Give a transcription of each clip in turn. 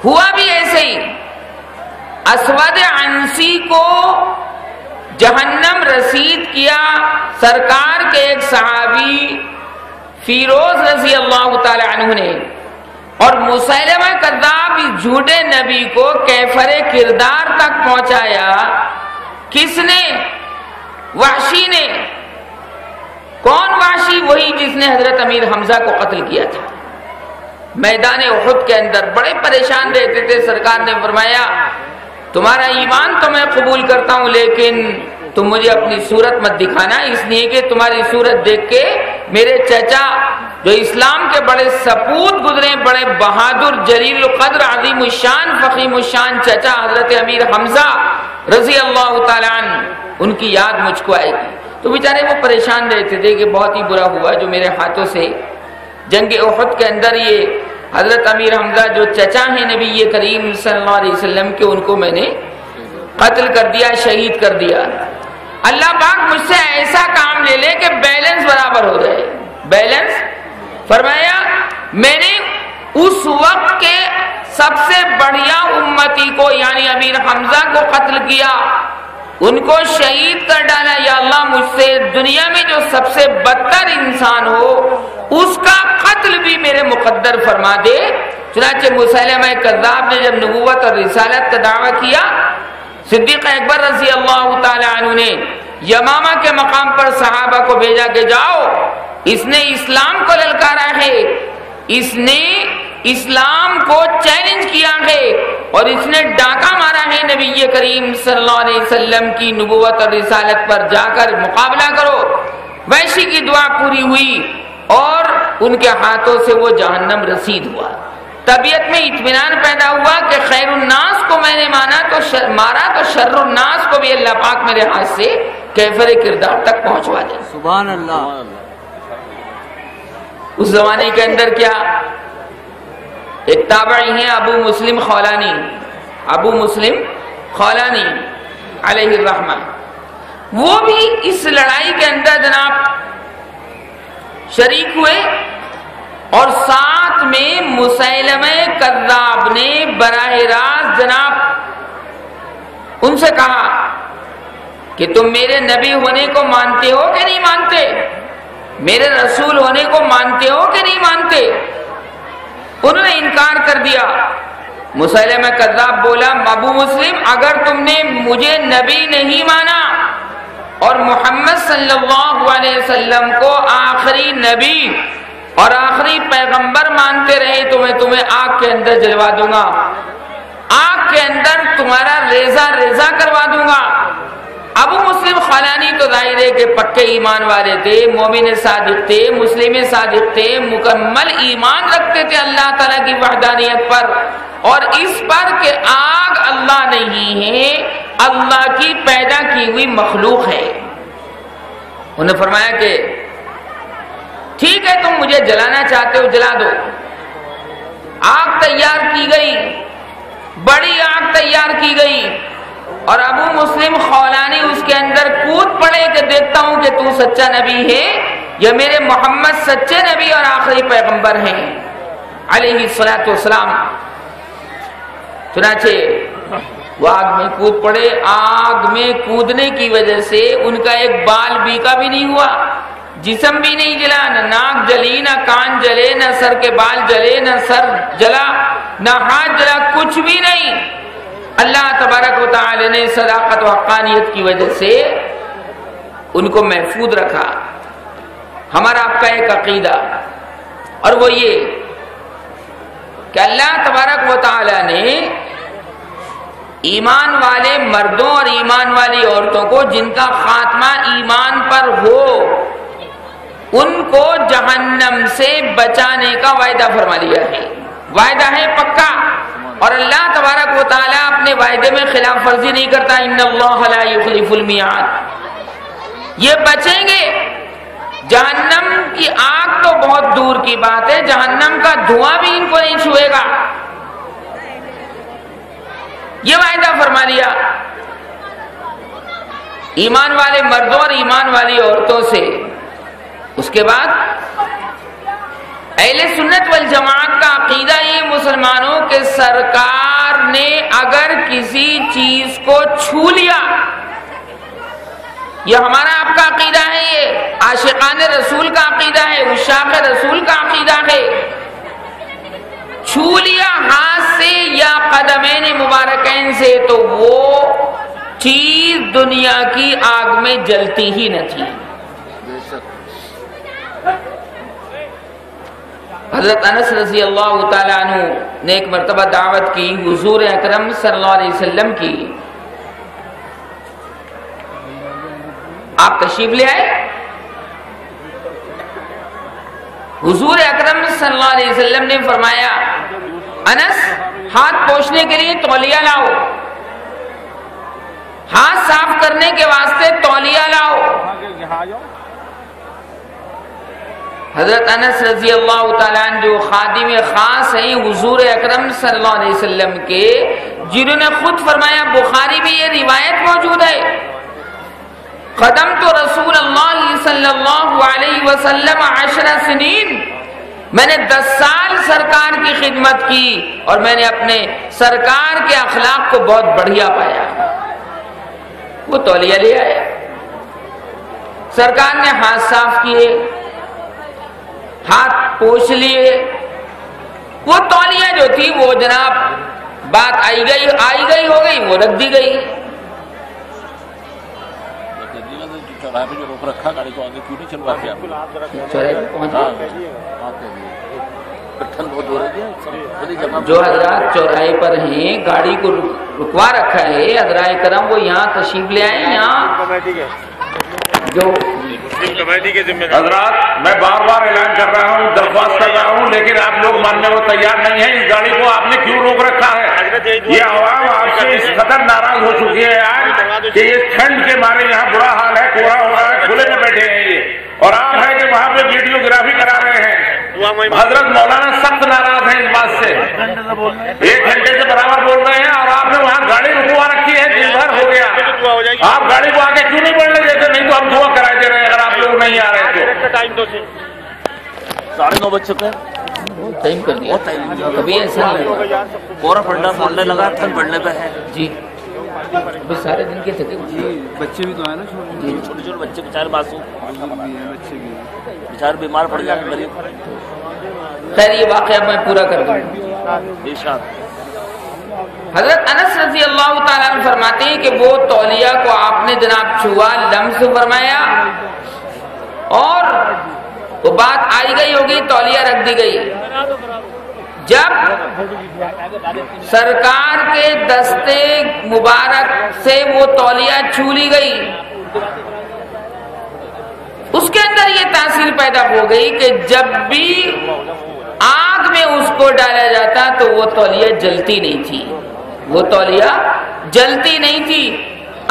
ہوا بھی ایسے ہی، اسود عنسی کو جہنم رسید کیا سرکار کے ایک صحابی فیروز رضی اللہ تعالی عنہ نے، اور مسیلمہ کذاب اس جھوٹے نبی کو کیفر کردار تک پہنچایا۔ کس نے؟ وحشی نے۔ کون وحشی؟ وہی جس نے حضرت امیر حمزہ کو قتل کیا تھا میدان احد کے اندر۔ بڑے پریشان رہتے تھے، سرکار نے فرمایا تمہارا ایمان تو میں قبول کرتا ہوں، لیکن تم مجھے اپنی صورت مت دکھانا، اس لیے کہ تمہاری صورت دیکھ کے میرے چچا جو اسلام کے بڑے سپوت گزرے، بڑے بہادر جلیل القدر عظیم الشان فخیم الشان چچا حضرت امیر حمزہ رضی اللہ تعالیٰ عنہ، ان کی یاد مجھ کو آئے گی۔ تو بیچارے وہ پریشان رہتے تھے کہ بہت ہی برا ہوا جو میرے ہاتھوں سے جنگ احد کے اندر یہ حضرت امیر حمزہ جو چچا ہیں نبی کریم صلی اللہ علیہ وسلم کے، ان کو میں نے قتل کر دیا، شہید کر دیا۔ اللہ پاک مجھ سے ایسا کام لے لے کہ بیلنس برابر ہو جائے۔ بیلنس فرمایا میں نے اس وقت کے سب سے بڑھیا امتی کو یعنی امیر حمزہ کو قتل کیا، ان کو شہید کر ڈالا۔ یا اللہ مجھ سے دنیا میں جو سب سے بدتر انسان ہو اس کا قتل بھی میرے مقدر فرما دے۔ چنانچہ مسیلمہ کذاب نے جب نبوت اور رسالت کا دعویٰ کیا، صدیق اکبر رضی اللہ تعالی عنہ نے یمامہ کے مقام پر صحابہ کو بھیجا کہ جاؤ، اس نے اسلام کو للکارا ہے، اس نے اسلام کو چیلنج کیا ہے، اور اس نے ڈاکہ مارا ہے نبی کریم صلی اللہ علیہ وسلم کی نبوت اور رسالت پر، جا کر مقابلہ کرو۔ وحشی کی دعا پوری ہوئی اور ان کے ہاتھوں سے وہ جہنم رسید ہوا۔ طبیعت میں اطمینان پیدا ہوا کہ خیر الناس کو میں نے مارا تو شر الناس کو بھی اللہ پاک میرے ہاتھ سے کیفر کردار تک پہنچوا دے۔ سبحان اللہ۔ اس زمانے کے اندر کیا ایک تابعی ہیں ابو مسلم خولانی، ابو مسلم خولانی علیہ الرحمہ، وہ بھی اس لڑائی کے اندر جناب شریک ہوئے، اور ساتھ میں مسیلمہ کذاب نے براہ راست جناب ان سے کہا کہ تم میرے نبی ہونے کو مانتے ہو کہ نہیں مانتے؟ میرے رسول ہونے کو مانتے ہو کہ نہیں مانتے؟ انہوں نے انکار کر دیا۔ مسیلمہ کذاب بولا ابو مسلم اگر تم نے مجھے نبی نہیں مانا اور محمد صلی اللہ علیہ وسلم کو آخری نبی اور آخری پیغمبر مانتے رہے تو میں تمہیں آگ کے اندر جلوا دوں گا، آگ کے اندر تمہارا ریزہ ریزہ کروا دوں گا۔ ابو مسلم خولانی تو ظاہر ہے کہ پکے ایمان والے تھے، مومن صادق تھے، مسلم صادق تھے، مکمل ایمان رکھتے تھے اللہ تعالیٰ کی وحدانیت پر، اور اس پر کہ آگ اللہ نہیں ہے، اللہ کی پیدا کی ہوئی مخلوق ہے۔ انہوں نے فرمایا کہ ٹھیک ہے تم مجھے جلانا چاہتے ہو جلا دو۔ آگ تیار کی گئی، بڑی آگ تیار کی گئی، اور ابو مسلم خولانی اس کے اندر کود پڑے کہ دیکھتا ہوں کہ تو سچا نبی ہے یا میرے محمد سچے نبی اور آخری پیغمبر ہیں علیہ الصلوۃ والسلام۔ چنانچہ وہ آگ میں کود پڑے۔ آگ میں کودنے کی وجہ سے ان کا ایک بال بیکا بھی نہیں ہوا، جسم بھی نہیں جلا، نہ ناک جلی، نہ کان جلے، نہ سر کے بال جلے، نہ سر جلا، نہ ہاتھ جلا، کچھ بھی نہیں۔ اللہ تبارک و تعالی نے صداقت و حقانیت کی وجہ سے ان کو محفوظ رکھا۔ ہمارا آپ کا ایک عقیدہ، اور وہ یہ کہ اللہ تبارک و تعالی نے ایمان والے مردوں اور ایمان والی عورتوں کو جن کا خاتمہ ایمان پر ہو ان کو جہنم سے بچانے کا وعدہ فرما لیا ہے۔ وعدہ ہے پکا، اور اللہ تبارک و تعالیٰ اپنے وعدے میں خلاف ورزی نہیں کرتا۔ ان اللہ لا یخلف المیعاد۔ یہ بچیں گے۔ جہنم کی آگ تو بہت دور کی بات ہے، جہنم کا دھواں بھی ان کو نہیں چھوئے گا، یہ وعدہ فرما لیا ایمان والے مردوں اور ایمان والی عورتوں سے۔ اس کے بعد اہل سنت والجماعت کا عقیدہ یہ مسلمانوں کے سرکار نے اگر کسی چیز کو چھو لیا، یہ ہمارا آپ کا عقیدہ ہے، یہ عاشقان رسول کا عقیدہ ہے، عشاق رسول کا عقیدہ ہے، چھو لیا ہاتھ سے یا قدمین مبارکین سے تو وہ چیز دنیا کی آگ میں جلتی ہی نہ تھی۔ حضرت انس رضی اللہ تعالیٰ عنہ نے ایک مرتبہ دعوت کی حضور اکرم صلی اللہ علیہ وسلم کی، آپ تشریف لے آئے، حضور اکرم صلی اللہ علیہ وسلم نے فرمایا انس ہاتھ پوچھنے کے لیے تولیہ لاؤ، ہاتھ صاف کرنے کے واسطے تولیہ لاؤ۔ حضرت انس رضی اللہ تعالیٰ عنہ جو خادم خاص ہیں حضور اکرم صلی اللہ علیہ وسلم کے، جنہوں نے خود فرمایا، بخاری میں یہ روایت موجود ہے، قدم تو رسول اللہ صلی اللہ علیہ وسلم 10 سنین، میں نے 10 سال سرکار کی خدمت کی اور میں نے اپنے سرکار کے اخلاق کو بہت بڑھیا پایا۔ وہ تولیہ لے آئے، سرکار نے ہاتھ صاف کیے، ہاتھ پوچھ لیے، وہ تولیہ جو تھی وہ جناب بات آئی گئی ہو گئی، وہ رکھ دی گئی۔ چوراہے پہ جو روک رکھا گاڑی کو آگے کیوں نہیں چلواتے آپ؟ چوراہے پہ پہنچے بہت ہو رہی ہے، جو حضرات چوراہے پر ہیں گاڑی کو رکوا رکھا ہے، حضرائے کرم وہ یہاں تشریف لے آئے، یہاں جو حضرات میں بار بار اعلان کر رہا ہوں، درخواست کر رہا ہوں، لیکن آپ لوگ ماننے کو تیار نہیں ہیں۔ اس گاڑی کو آپ نے کیوں روک رکھا ہے؟ یہ عوام آپ سے اس قدر ناراض ہو چکی ہے آج کہ اس ٹھنڈ کے مارے یہاں برا حال ہے، کوڑا ہو رہا ہے، کھلے میں بیٹھے ہیں یہ، اور آپ ہیں کہ وہاں پہ ویڈیوگرافی کرا رہے ہیں۔ حضرت مولانا سخت ناراض ہیں اس بات سے، 1 گھنٹے سے برابر بول رہے ہیں اور آپ نے وہاں گاڑی رکوا رکھی ہے، دن بھر ہو گیا، آپ گاڑی کو آگے کیوں نہیں بڑھنے دیتے؟ نہیں تو ہم دعا کرائے دے رہے ہیں اگر آپ لوگ نہیں آ رہے تو۔ 9:30 بج چکے ہیں، ٹائم کر دیا، کبھی ایسا نہیں پورا پڑنے لگا، ٹھنڈ پڑنے پہ ہے جی، ابھی سارے دن کے تھکے بچے بھی تو ہیں نا، چھوٹے چھوٹے بچے بیچارے معصوم، بچے بھی بیچارے بیمار پڑ جاتے ہیں غریب۔ خیر یہ واقعہ میں پورا کر دوں۔ حضرت انس رضی اللہ تعالیٰ عنہ فرماتے ہیں کہ وہ تولیہ کو آپ نے جناب چھوا، لمس فرمایا اور وہ بات آئی گئی ہوگی، تولیہ رکھ دی گئی۔ جب سرکار کے دستے مبارک سے وہ تولیہ چھو لی گئی، اس کے اندر یہ تاثیر پیدا ہو گئی کہ جب بھی آگ میں اس کو ڈالا جاتا تو وہ تولیہ جلتی نہیں تھی، وہ تولیہ جلتی نہیں تھی۔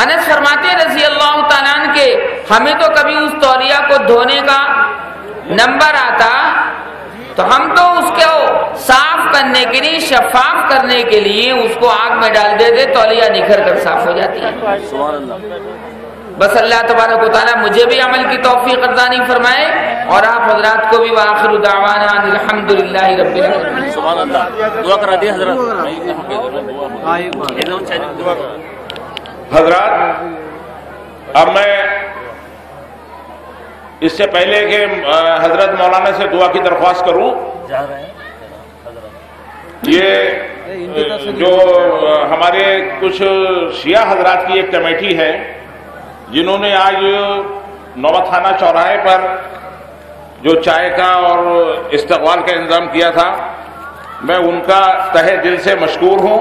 انس فرماتے رضی اللہ تعالیٰ عنہ کے ہمیں تو کبھی اس تولیہ کو دھونے کا نمبر آتا تو ہم تو اس کو صاف کرنے کے لیے، شفاف کرنے کے لیے اس کو آگ میں ڈال دیتے، تولیہ نکھر کر صاف ہو جاتی ہے۔ بس اللہ تبارک و تعالیٰ مجھے بھی عمل کی توفیق عطا فرمائے اور آپ حضرات کو بھی۔ وآخر دعوانا الحمدللہ رب العالمین۔ سبحان اللہ، دعا کرا دی حضرت۔ حضرات اب میں اس سے پہلے کہ حضرت مولانا سے دعا کی درخواست کروں، یہ جو ہمارے کچھ شیعہ حضرات کی ایک کمیٹی ہے جنہوں نے آج نوبت خانہ چوراہے پر جو چائے کا اور استقبال کا انتظام کیا تھا، میں ان کا تہہ دل سے مشکور ہوں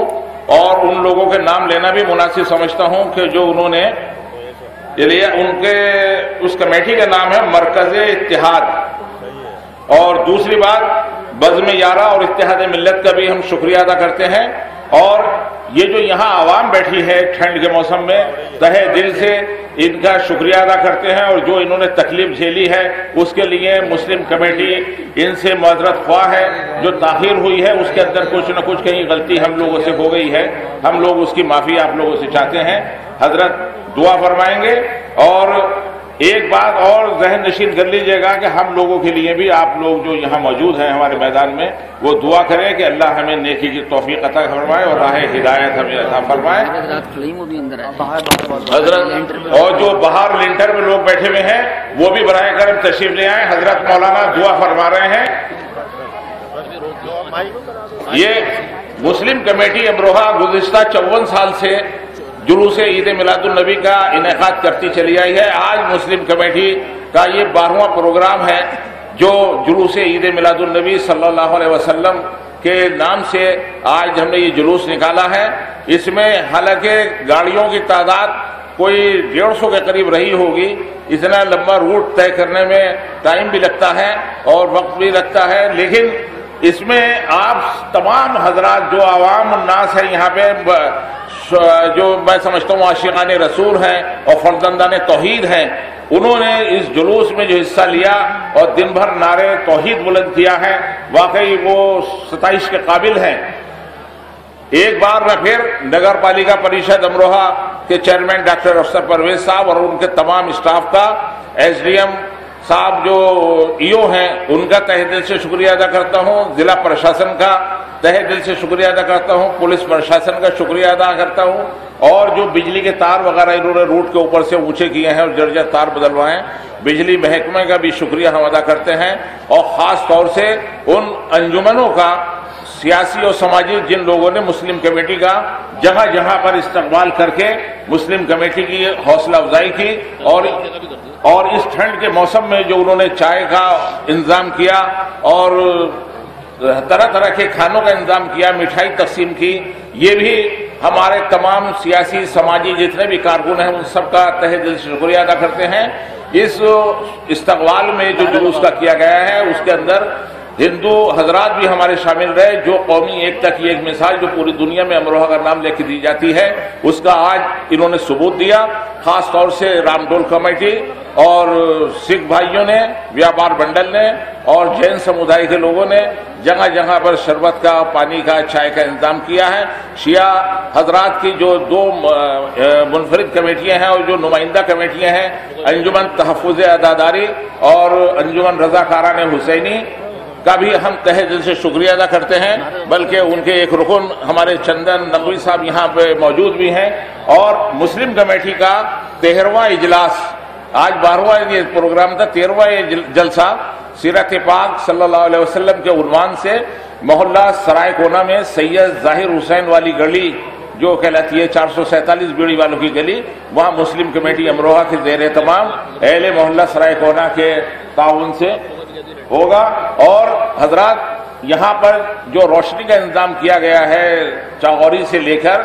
اور ان لوگوں کے نام لینا بھی مناسب سمجھتا ہوں کہ جو انہوں نے یہ لیا۔ ان کے اس کمیٹی کا نام ہے مرکز اتحاد، اور دوسری بات بزم یارہ اور اتحاد ملت کا بھی ہم شکریہ ادا کرتے ہیں، اور یہ جو یہاں عوام بیٹھی ہے ٹھنڈ کے موسم میں، تہہ دل سے ان کا شکریہ ادا کرتے ہیں، اور جو انہوں نے تکلیف جھیلی ہے اس کے لیے مسلم کمیٹی ان سے معذرت خواہ ہے۔ جو تاخیر ہوئی ہے اس کے اندر کچھ نہ کچھ کہیں غلطی ہم لوگوں سے ہو گئی ہے، ہم لوگ اس کی معافی آپ لوگوں سے چاہتے ہیں۔ حضرت دعا فرمائیں گے اور ایک بات اور ذہن نشین کر لیجئے گا کہ ہم لوگوں کے لیے بھی آپ لوگ جو یہاں موجود ہیں ہمارے میدان میں وہ دعا کریں کہ اللہ ہمیں نیکی کی توفیق عطا فرمائے اور راہ ہدایت ہمیں عطا فرمائے. حضرت اور جو باہر لنٹر میں لوگ بیٹھے ہوئے ہیں وہ بھی براہ کرم تشریف لے آئیں. حضرت مولانا دعا فرما رہے ہیں. یہ مسلم کمیٹی امروہہ گزشتہ 54 سال سے جلوس عید میلاد النبی کا انعقاد کرتی چلی آئی ہے. آج مسلم کمیٹی کا یہ 12واں پروگرام ہے جو جلوس عید میلاد النبی صلی اللہ علیہ وسلم کے نام سے آج ہم نے یہ جلوس نکالا ہے. اس میں حالانکہ گاڑیوں کی تعداد کوئی 150 کے قریب رہی ہوگی. اتنا لمبا روٹ طے کرنے میں ٹائم بھی لگتا ہے اور وقت بھی لگتا ہے، لیکن اس میں آپ تمام حضرات جو عوام الناس ہیں یہاں پہ، جو میں سمجھتا ہوں عاشقان رسول ہیں اور فرزندان توحید ہیں، انہوں نے اس جلوس میں جو حصہ لیا اور دن بھر نعرے توحید بلند کیا ہے، واقعی وہ ستائش کے قابل ہیں. ایک بار میں پھر نگر پالیکا پریشد امروہہ کے چیئرمین ڈاکٹر افسر پرویز صاحب اور ان کے تمام اسٹاف کا، ایس ڈی ایم صاحب جو ایو ہیں ان کا تہہ دل سے شکریہ ادا کرتا ہوں، ضلع پرشاسن کا تہہ دل سے شکریہ ادا کرتا ہوں، پولیس پرشاسن کا شکریہ ادا کرتا ہوں، اور جو بجلی کے تار وغیرہ انہوں نے روٹ کے اوپر سے اونچے کیے ہیں اور جرجر تار بدلوائے ہیں، بجلی محکمہ کا بھی شکریہ ہم ادا کرتے ہیں. اور خاص طور سے ان انجمنوں کا، سیاسی اور سماجی، جن لوگوں نے مسلم کمیٹی کا جگہ جگہ پر استقبال کر کے مسلم کمیٹی کی حوصلہ افزائی کی، اور اس ٹھنڈ کے موسم میں جو انہوں نے چائے کا انتظام کیا اور طرح طرح کے کھانوں کا انتظام کیا، مٹھائی تقسیم کی، یہ بھی ہمارے تمام سیاسی سماجی جتنے بھی کارکن ہیں ان سب کا تہہ دل سے شکریہ ادا کرتے ہیں. اس استقبال میں جو جلوس کا کیا گیا ہے اس کے اندر ہندو حضرات بھی ہمارے شامل رہے. جو قومی ایکتا کی ایک مثال جو پوری دنیا میں امروہہ کا نام لے کے دی جاتی ہے اس کا آج انہوں نے ثبوت دیا. خاص طور سے رام ڈول کمیٹی اور سکھ بھائیوں نے، ویاپار بنڈل نے اور جین سمودائے کے لوگوں نے جگہ جگہ پر شربت کا، پانی کا، چائے کا انتظام کیا ہے. شیعہ حضرات کی جو 2 منفرد کمیٹیاں ہیں اور جو نمائندہ کمیٹیاں ہیں، انجمن تحفظ عزاداری اور انجمن رضاکاران حسینی کا بھی ہم تہہ دل سے شکریہ ادا کرتے ہیں. بلکہ ان کے ایک رکن ہمارے چندن نقوی صاحب یہاں پہ موجود بھی ہیں. اور مسلم کمیٹی کا 13واں اجلاس، آج 12واں یہ پروگرام تھا، 13واں یہ جلسہ سیرت پاک صلی اللہ علیہ وسلم کے عنوان سے محلہ سرائے کونا میں سید ظاہر حسین والی گلی جو کہلاتی ہے 447 بیڑی والوں کی گلی، وہاں مسلم کمیٹی امروہہ کے زیر اہتمام اہل محلہ سرائے کونا کے تعاون سے ہوگا. اور حضرات یہاں پر جو روشنی کا انتظام کیا گیا ہے چاغوری سے لے کر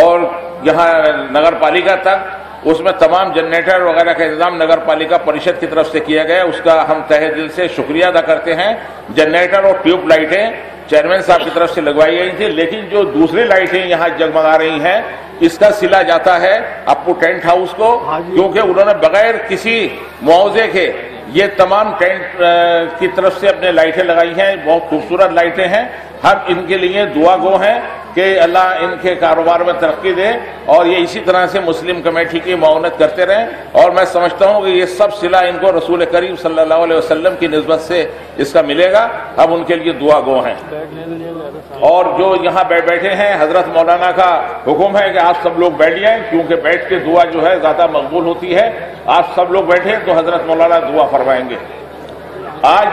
اور یہاں نگر پالیکا تک، اس میں تمام جنریٹر وغیرہ کا انتظام نگر پالیکا پریشد کی طرف سے کیا گیا، اس کا ہم تہہ دل سے شکریہ ادا کرتے ہیں. جنریٹر اور ٹیوب لائٹیں چیئرمین صاحب کی طرف سے لگوائی گئی تھی، لیکن جو دوسری لائٹیں یہاں جگمگا رہی ہیں اس کا صلہ جاتا ہے اپو ٹینٹ ہاؤس کو، کیونکہ انہوں نے بغیر کسی معاوضے کے یہ تمام ٹینٹ کی طرف سے اپنے لائٹیں لگائی ہیں. بہت خوبصورت لائٹیں ہیں. ہم ان کے لیے دعا گو ہیں کہ اللہ ان کے کاروبار میں ترقی دے اور یہ اسی طرح سے مسلم کمیٹی کی معاونت کرتے رہیں. اور میں سمجھتا ہوں کہ یہ سب صلہ ان کو رسول کریم صلی اللہ علیہ وسلم کی نسبت سے اس کا ملے گا. ہم ان کے لیے دعا گو ہیں. اور جو یہاں بیٹھے ہیں، حضرت مولانا کا حکم ہے کہ آپ سب لوگ بیٹھ جائیں، کیونکہ بیٹھ کے دعا جو ہے زیادہ مقبول ہوتی ہے. آپ سب لوگ بیٹھیں تو حضرت مولانا دعا فرمائیں گے. آج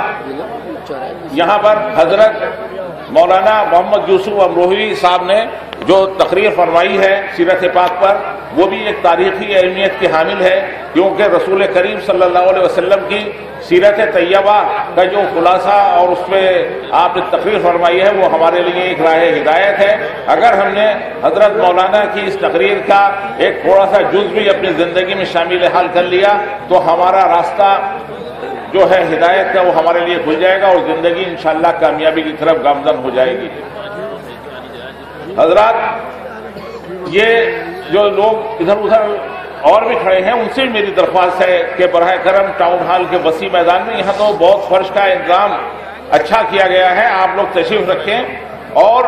یہاں پر حضرت مولانا محمد یوسف امروہوی صاحب نے جو تقریر فرمائی ہے سیرت پاک پر، وہ بھی ایک تاریخی اہمیت کی حامل ہے، کیونکہ رسول کریم صلی اللہ علیہ وسلم کی سیرت طیبہ کا جو خلاصہ اور اس پہ آپ نے تقریر فرمائی ہے وہ ہمارے لیے ایک راہ ہدایت ہے. اگر ہم نے حضرت مولانا کی اس تقریر کا ایک تھوڑا سا جز بھی اپنی زندگی میں شامل حال کر لیا تو ہمارا راستہ جو ہے ہدایت کا وہ ہمارے لیے کھل جائے گا اور زندگی انشاءاللہ کامیابی کی طرف گامزن ہو جائے گی. حضرات، یہ جو لوگ ادھر ادھر اور بھی کھڑے ہیں ان سے میری درخواست ہے کہ براہ کرم ٹاؤن ہال کے وسیع میدان میں یہاں تو بہت فرش کا انتظام اچھا کیا گیا ہے، آپ لوگ تشریف رکھیں. اور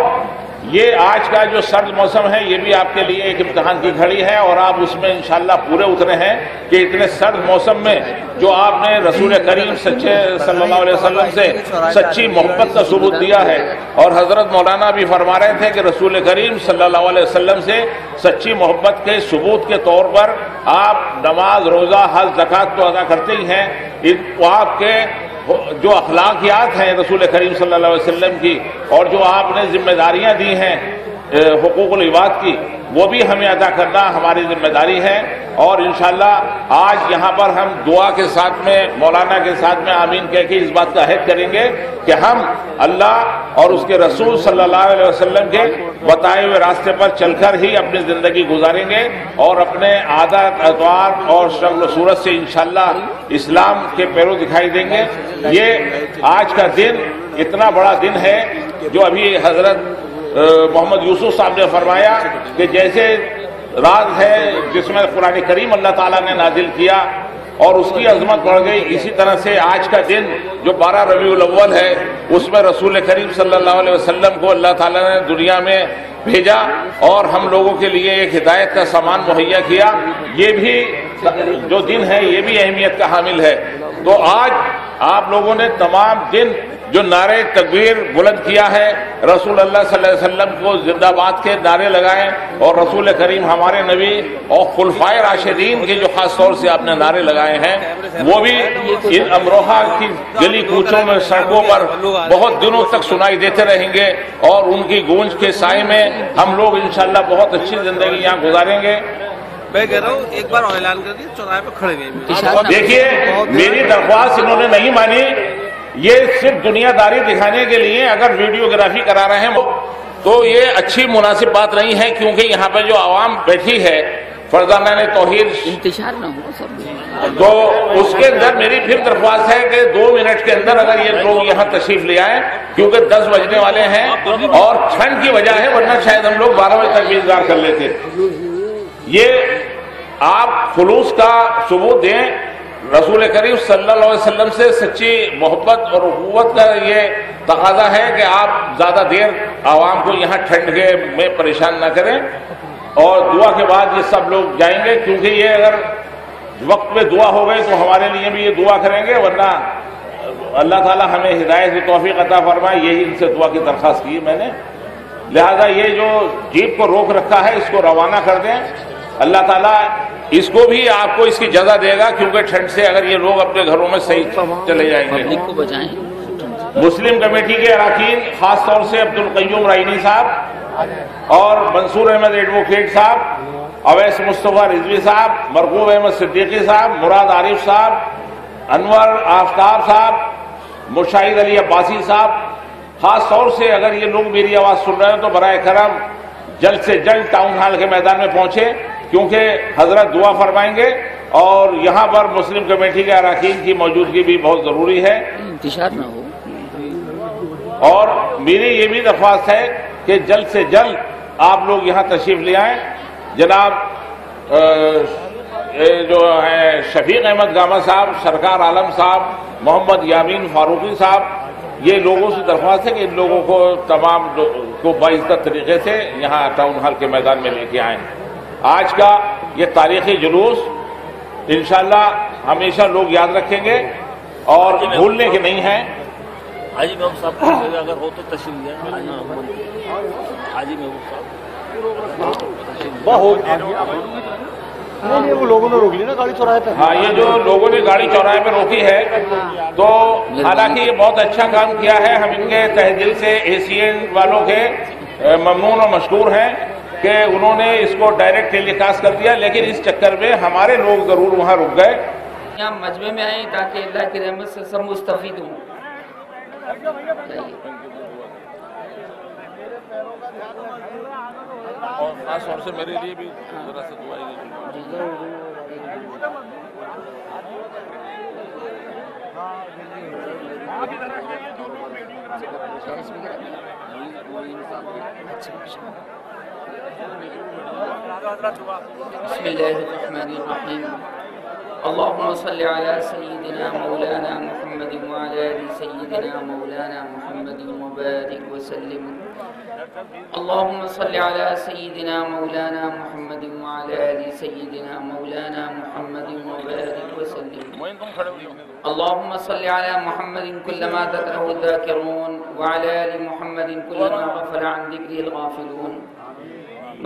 یہ آج کا جو سرد موسم ہے یہ بھی آپ کے لیے ایک امتحان کی گھڑی ہے، اور آپ اس میں انشاءاللہ پورے اترے ہیں کہ اتنے سرد موسم میں جو آپ نے رسول کریم سچے صلی اللہ علیہ وسلم سے سچی محبت کا ثبوت دیا ہے، اور حضرت مولانا بھی فرما رہے تھے کہ رسول کریم صلی اللہ علیہ وسلم سے سچی محبت کے ثبوت کے طور پر آپ نماز، روزہ، حج، زکوٰۃ تو ادا کرتے ہی ہیں، آپ کے جو اخلاقیات ہیں رسول کریم صلی اللہ علیہ وسلم کی، اور جو آپ نے ذمہ داریاں دی ہیں حقوق العباد کی، وہ بھی ہمیں ادا کرنا ہماری ذمہ داری ہے۔ اور انشاءاللہ آج یہاں پر ہم دعا کے ساتھ میں مولانا کے ساتھ میں آمین کہہ کے اس بات کا عہد کریں گے کہ ہم اللہ اور اس کے رسول صلی اللہ علیہ وسلم کے بتائے ہوئے راستے پر چل کر ہی اپنی زندگی گزاریں گے، اور اپنے عادات، اطوار اور شکل و صورت سے انشاءاللہ اسلام کے پیرو دکھائی دیں گے۔ یہ آج کا دن اتنا بڑا دن ہے جو ابھی حضرت محمد یوسف صاحب نے فرمایا کہ جیسے رات ہے جس میں قرآن کریم اللہ تعالیٰ نے نازل کیا اور اس کی عظمت بڑھ گئی، اسی طرح سے آج کا دن جو 12 ربیع الاول ہے اس میں رسول کریم صلی اللہ علیہ وسلم کو اللہ تعالیٰ نے دنیا میں بھیجا اور ہم لوگوں کے لیے ایک ہدایت کا سامان مہیا کیا۔ یہ بھی جو دن ہے یہ بھی اہمیت کا حامل ہے۔ تو آج آپ لوگوں نے تمام دن جو نعرے تکبیر بلند کیا ہے، رسول اللہ صلی اللہ علیہ وسلم کو زندہ باد کے نعرے لگائے، اور رسول کریم ہمارے نبی اور خلفائے راشدین کے جو خاص طور سے آپ نے نعرے لگائے ہیں وہ بھی ان امروہہ کی گلی کوچوں میں، سڑکوں پر بہت دنوں تک سنائی دیتے رہیں گے، اور ان کی گونج کے سائے میں ہم لوگ انشاءاللہ بہت اچھی زندگی یہاں گزاریں گے۔ میں کہہ رہا ہوں ایک بار اعلان کر دیں چوراہے پہ کھڑے گئے۔ دیکھیے میری درخواست انہوں نے نہیں مانی، یہ صرف دنیا داری دکھانے کے لیے اگر ویڈیوگرافی کرا رہے ہیں تو یہ اچھی مناسب بات نہیں ہے، کیونکہ یہاں پہ جو عوام بیٹھی ہے فرزانہ توحید انتشار نہ ہو سب، تو اس کے اندر میری پھر درخواست ہے کہ 2 منٹ کے اندر اگر یہ لوگ یہاں تشریف لے آئیں، کیونکہ 10 بجنے والے ہیں اور ٹھنڈ کی وجہ ہے، ورنہ شاید ہم لوگ 12 بجے تک بھی انتظار کر لیتے۔ یہ آپ خلوص کا ثبوت دیں، رسول کریم صلی اللہ علیہ وسلم سے سچی محبت اور اخوت کا یہ تقاضا ہے کہ آپ زیادہ دیر عوام کو یہاں ٹھنڈ کے میں پریشان نہ کریں، اور دعا کے بعد یہ سب لوگ جائیں گے، کیونکہ یہ اگر وقت میں دعا ہو گئی تو ہمارے لیے بھی یہ دعا کریں گے، ورنہ اللہ تعالی ہمیں ہدایت کی توفیق عطا فرمائے، یہی ان سے دعا کی درخواست کی میں نے۔ لہذا یہ جو جیپ کو روک رکھا ہے اس کو روانہ کر دیں، اللہ تعالیٰ اس کو بھی آپ کو اس کی جزا دے گا، کیونکہ ٹھنڈ سے اگر یہ لوگ اپنے گھروں میں صحیح چلے جائیں گے۔ پبلک کو بچائیں۔ مسلم کمیٹی کے اراکین خاص طور سے عبد القیوم رائنی صاحب اور منصور احمد ایڈوکیٹ صاحب، اویس مصطفیٰ رضوی صاحب، مرغوب احمد صدیقی صاحب، مراد عارف صاحب، انور آفتاب صاحب، مشاہد علی عباسی صاحب، خاص طور سے اگر یہ لوگ میری آواز سن رہے ہیں تو برائے کرم جلد سے جلد ٹاؤن ہال کے میدان میں پہنچے، کیونکہ حضرت دعا فرمائیں گے، اور یہاں پر مسلم کمیٹی کے اراکین کی موجودگی بھی بہت ضروری ہے۔ انتشار نہ ہو۔ اور میری یہ بھی درخواست ہے کہ جلد سے جلد آپ لوگ یہاں تشریف لے آئیں۔ جناب جو ہیں شفیق احمد گامہ صاحب، سرکار عالم صاحب، محمد یامین فاروقی صاحب، یہ لوگوں سے درخواست ہے کہ ان لوگوں کو تمام کو باعزت طریقے سے یہاں ٹاؤن ہال کے میدان میں لے کے آئیں۔ آج کا یہ تاریخی جلوس انشاءاللہ ہمیشہ لوگ یاد رکھیں گے اور بھولنے کے نہیں ہیں۔ حاجی محمود صاحب کو اگر ہو تو تشریف لیں، حاجی محمود صاحب وہ لوگوں نے روک لی نا گاڑی چوراہے پہ۔ ہاں، یہ جو لوگوں نے گاڑی چوراہے پہ روکی ہے تو حالانکہ یہ بہت اچھا کام کیا ہے، ہم ان کے تہ دل سے ACN والوں کے ممنون اور مشکور ہیں کہ انہوں نے اس کو ڈائریکٹ ٹیلی کاسٹ کر دیا، لیکن اس چکر میں ہمارے لوگ ضرور وہاں رک گئے۔ یہاں مجمع میں آئیں تاکہ اللہ کی رحمت سے سب مستفید ہوں۔ اور خاص طور سے میرے لیے بھی ذرا سے دعائیں بسم اللہ الرحمن الرحیم، اللهم صل على سيدنا مولانا محمد وعلى آل سيدنا مولانا محمد وبارك وسلم اللهم صل على سيدنا مولانا محمد وعلى آل سيدنا مولانا محمد وبارك وسلم. اللهم صل على محمد كلما ذكره الذاكرون وعلى آل محمد كلما غفل عن ذكره الغافلون.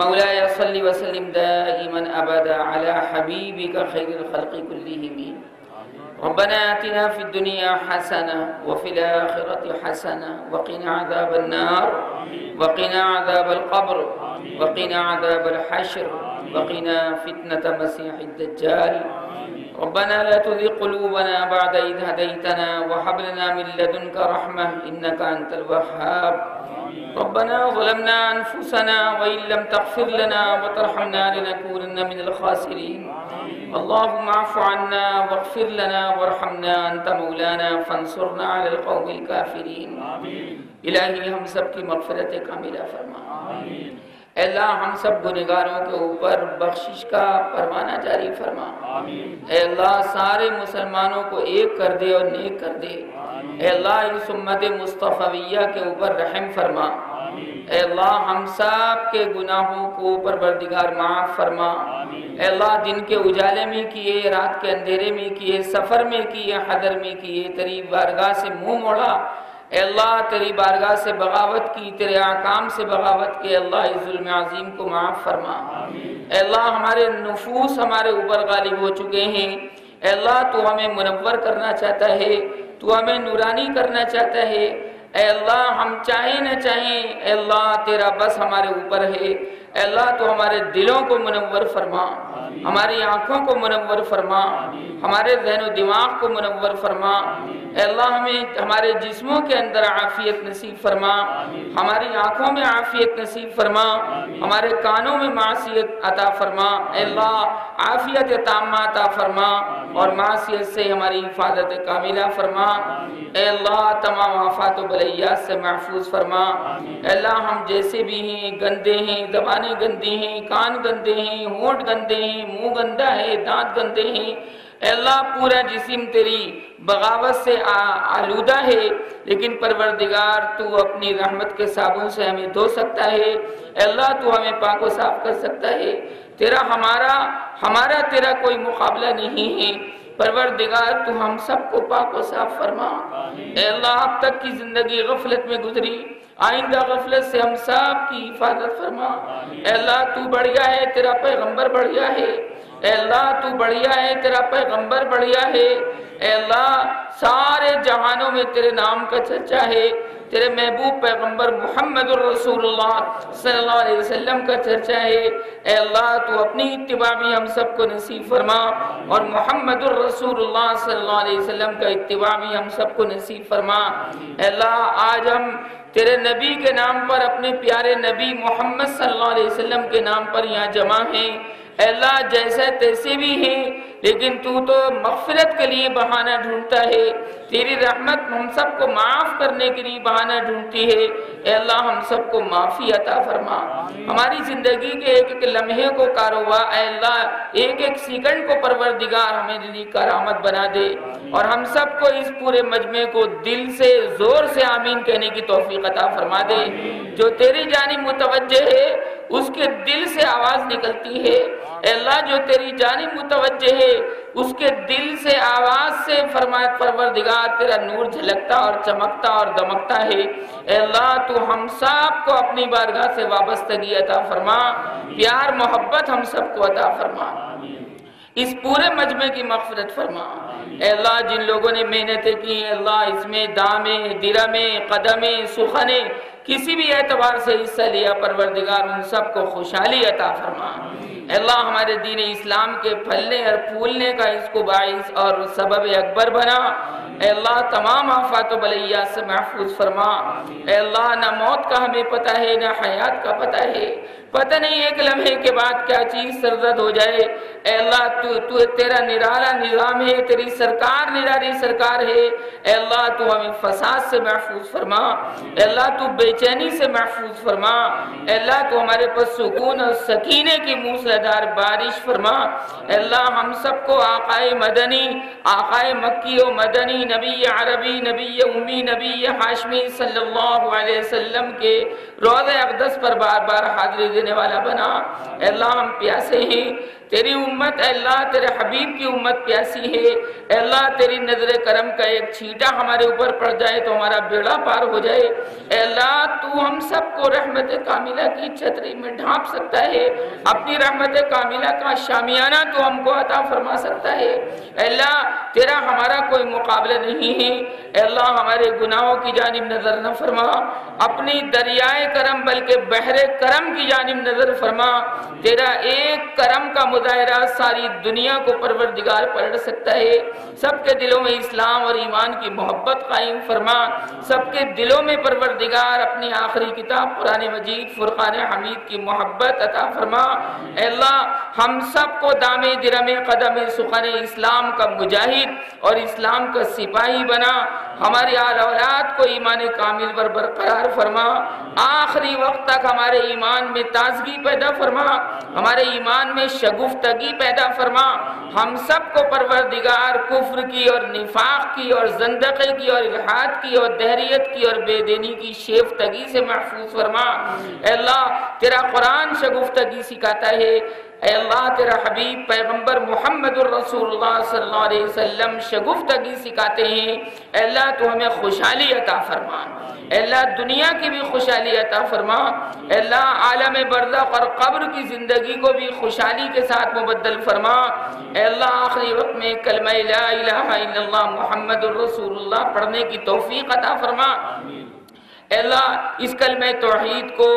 مولاي صل وسلم دائما أبدا على حبيبك خير الخلق كلهم. ربنا آتنا في الدنيا حسنة وفي الآخرة حسنة وقنا عذاب النار وقنا عذاب القبر وقنا عذاب الحشر وقنا فتنة مسيح الدجال. ربنا لا تزغ قلوبنا بعد إذ هديتنا وهب لنا من لدنك رحمة إنك أنت الوهاب. ربنا ظلمنا أنفسنا وإن لم تغفر لنا وترحمنا لنكونن من الخاسرين. اللهم اعف عنا واغفر لنا وارحمنا أنت مولانا فانصرنا على القوم الكافرين. الہی ہم سب کی مغفرت کاملہ فرما. اے اللہ ہم سب گنہگاروں کے اوپر بخشش کا پروانہ جاری فرما. اے اللہ سارے مسلمانوں کو ایک کر دے اور نیک کر دے. اے اللہ اس امت مصطفیہ کے اوپر رحم فرما. اے اللہ ہم سب کے گناہوں کو پروردگار معاف فرما. اے اللہ دن کے اجالے میں کیے، رات کے اندھیرے میں کیے، سفر میں کیے، حضر میں کیے، تیری بارگاہ سے منہ موڑا. اے اللہ تیری بارگاہ سے بغاوت کی، تیرے احکام سے بغاوت کی. اللہ اس ظلم عظیم کو معاف فرما. اے اللہ ہمارے نفوس ہمارے اوپر غالب ہو چکے ہیں. اے اللہ تو ہمیں منور کرنا چاہتا ہے، تو ہمیں نورانی کرنا چاہتا ہے. اے اللہ ہم چاہیں نہ چاہیں، اے اللہ تیرا بس ہمارے اوپر ہے. اے اللہ تو ہمارے دلوں کو منور فرما، ہماری آنکھوں کو منور فرما، ہمارے ذہن و دماغ کو منور فرما. اے اللہ ہمیں ہمارے جسموں کے اندر عافیت نصیب فرما، ہماری آنکھوں میں عافیت نصیب فرما، ہمارے کانوں میں معصیت عطا فرما. اے اللہ عافیت تامہ عطا فرما اور معصیت سے ہماری حفاظت کاملہ فرما. اے اللہ تمام آفات و بلیات سے محفوظ فرما. اے اللہ ہم جیسے بھی ہیں، گندے ہیں، زبانیں گندی ہیں، کان گندے ہیں، ہونٹ گندے ہیں، منہ گندا ہے، دانت گندے ہیں. اے اللہ پورا جسم تیری بغاوت سے آلودہ ہے، لیکن پروردگار تو اپنی رحمت کے صابن سے ہمیں دھو سکتا ہے. اے اللہ تو ہمیں پاک و صاف کر سکتا ہے. تیرا ہمارا تیرا کوئی مقابلہ نہیں ہے. پروردگار تو ہم سب کو پاک و صاف فرما. اے اللہ اب تک کی زندگی غفلت میں گزری، آئندہ غفلت سے ہم سب کی حفاظت فرما. اے اللہ تو بڑھیا ہے، تیرا پیغمبر بڑھیا ہے. اے اللہ تو بڑھیا ہے، تیرا پیغمبر بڑھیا ہے. اے اللہ سارے جہانوں میں تیرے نام کا چرچا ہے، تیرے محبوب پیغمبر محمد الرسول اللہ صلی اللہ علیہ وسلم کا چرچا ہے. اے اللہ تو اپنی اتباع بھی ہم سب کو نصیب فرما اور محمد الرسول اللہ صلی اللہ علیہ وسلم کا اتباع بھی ہم سب کو نصیب فرما. اے اللہ آج ہم تیرے نبی کے نام پر، اپنے پیارے نبی محمد صلی اللہ علیہ وسلم کے نام پر یہاں جمع ہیں. اے اللہ جیسے تیسے بھی ہیں، لیکن تو مغفرت کے لیے بہانہ ڈھونڈتا ہے، تیری رحمت ہم سب کو معاف کرنے کے لیے بہانہ ڈھونڈتی ہے. اے اللہ ہم سب کو معافی عطا فرما. ہماری زندگی کے ایک ایک لمحے کو کاروبار، اے اللہ ایک ایک سیکنڈ کو پروردگار ہمیں لیے کرامت بنا دے اور ہم سب کو اس پورے مجمع کو دل سے زور سے آمین کہنے کی توفیق عطا فرما دے. جو تیری جانب متوجہ ہے اس کے دل سے آواز نکلتی ہے. اے اللہ جو تیری جانب متوجہ ہے اس کے دل سے آواز سے فرمائے پروردگار تیرا نور جھلکتا اور چمکتا اور دمکتا ہے. اے اللہ تو ہم سب کو اپنی بارگاہ سے وابستگی عطا فرما، پیار محبت ہم سب کو عطا فرما. اس پورے مجمع کی مغفرت فرما. اے اللہ جن لوگوں نے محنتیں کی، اے اللہ اس میں دامیں، درمیں، قدمیں، سخنیں کسی بھی اعتبار سے حصہ لیا، پروردگار ان سب کو خوشحالی عطا فرما. اے اللہ ہمارے دین اسلام کے پھلنے اور پھولنے کا اس کو باعث اور سبب اکبر بنا. اے اللہ تمام آفات و بلیات سے محفوظ فرما. اے اللہ نہ موت کا ہمیں پتہ ہے نہ حیات کا پتہ ہے، پتہ نہیں ایک لمحے کے بعد کیا چیز سرزد ہو جائے. اے اللہ تو تیرا نرالا نظام ہے، تیری سرکار نرالی سرکار ہے. اے اللہ تو ہمیں فساد سے محفوظ فرما. اے اللہ تو بے چینی سے محفوظ فرما. اے اللہ تو ہمارے پاس سکون اور سکینے کی موسلادھار بارش فرما. اے اللہ ہم سب کو آقائے مدنی، آقائے مکی و مدنی نبی عربی نبی امی نبی ہاشمی صلی اللہ علیہ وسلم کے روضہ اقدس پر بار بار حاضری دینے والا بنا۔ اے اللہ ہم پیاسے ہیں، تیری امت، اے اللہ تیرے حبیب کی امت پیاسی ہے، اے اللہ تیری نظر کرم کا ایک چھینٹا ہمارے اوپر پڑ جائے تو ہمارا بیڑا پار ہو جائے۔ اے اللہ تو ہم سب کو رحمت کاملہ کی چھتری میں ڈھانپ سکتا ہے، اپنی رحمت کاملہ کا شامیانہ تو ہم کو عطا فرما سکتا ہے۔ اے اللہ تیرا ہمارا کوئی مقابلہ نہیں ہے، اے اللہ ہمارے گناہوں کی جانب نظر نہ فرما، اپنی دریائے کرم بلکہ بحر کرم کی جانب نظر فرما۔ تیرا ایک کرم کا مظاہرہ ساری دنیا کو پروردگار پلٹ سکتا ہے۔ سب کے دلوں میں اسلام اور ایمان کی محبت قائم فرما، سب کے دلوں میں پروردگار اپنی آخری کتاب قرآن مجید فرقان حمید کی محبت عطا فرما۔ اے اللہ ہم سب کو دام درم قدم سخن اسلام کا مجاہد اور اسلام کا سپاہی بنا، ہماری آل اولاد کو ایمان کامل پر برقرار فرما، آخری وقت تک ہمارے ایمان میں تازگی پیدا فرما، ہمارے ایمان میں شگفتگی پیدا فرما، ہم سب کو پروردگار کفر کی اور نفاق کی اور زندقے کی اور الحاد کی اور دہریت کی اور بے دینی کی شیفتگی سے محفوظ فرما۔ اے اللہ تیرا قرآن شگفتگی سکھاتا ہے، اے اللہ تیرا حبیب پیغمبر محمد الرسول اللہ صلی اللہ علیہ وسلم شگفتگی سکھاتے ہیں۔ اے اللہ تو ہمیں خوشحالی عطا فرما، اے اللہ دنیا کی بھی خوشحالی عطا فرما، اے اللہ عالم برزخ اور قبر کی زندگی کو بھی خوشحالی کے ساتھ مبدل فرما۔ اے اللہ آخری وقت میں کلمہ لا الہ الا اللہ محمد الرسول اللہ پڑھنے کی توفیق عطا فرما۔ اے اللہ اس کلمہ توحید کو،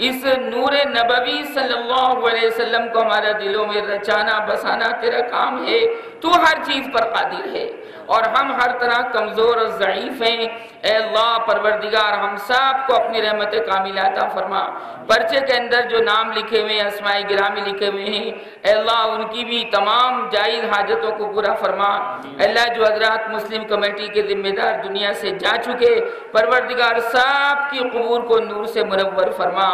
اس نور نبوی صلی اللہ علیہ وسلم کو ہمارے دلوں میں رچانا بسانا تیرا کام ہے، تو ہر چیز پر قادر ہے اور ہم ہر طرح کمزور اور ضعیف ہیں۔ اے اللہ پروردگار ہم سب کو اپنی رحمت کاملہ عطا فرما۔ پرچے کے اندر جو نام لکھے ہوئے ہیں، اسماء گرامی لکھے ہوئے ہیں، اے اللہ ان کی بھی تمام جائز حاجتوں کو پورا فرما۔ اے اللہ جو حضرات مسلم کمیٹی کے ذمہ دار دنیا سے جا چکے، پروردگار سب کی قبور کو نور سے منور فرما۔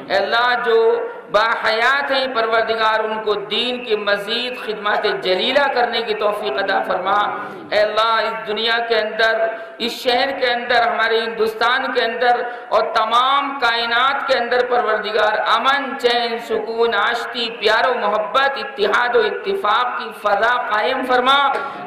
اے اللہ جو باحیات ہیں پروردگار ان کو دین کی مزید خدمات جلیلہ کرنے کی توفیق عطا فرما۔ اے اللہ اس دنیا کے اندر، اس شہر کے اندر، ہمارے ہندوستان کے اندر اور تمام کائنات کے اندر پروردگار امن، چین، سکون، آشتی، پیار و محبت، اتحاد و اتفاق کی فضا قائم فرما۔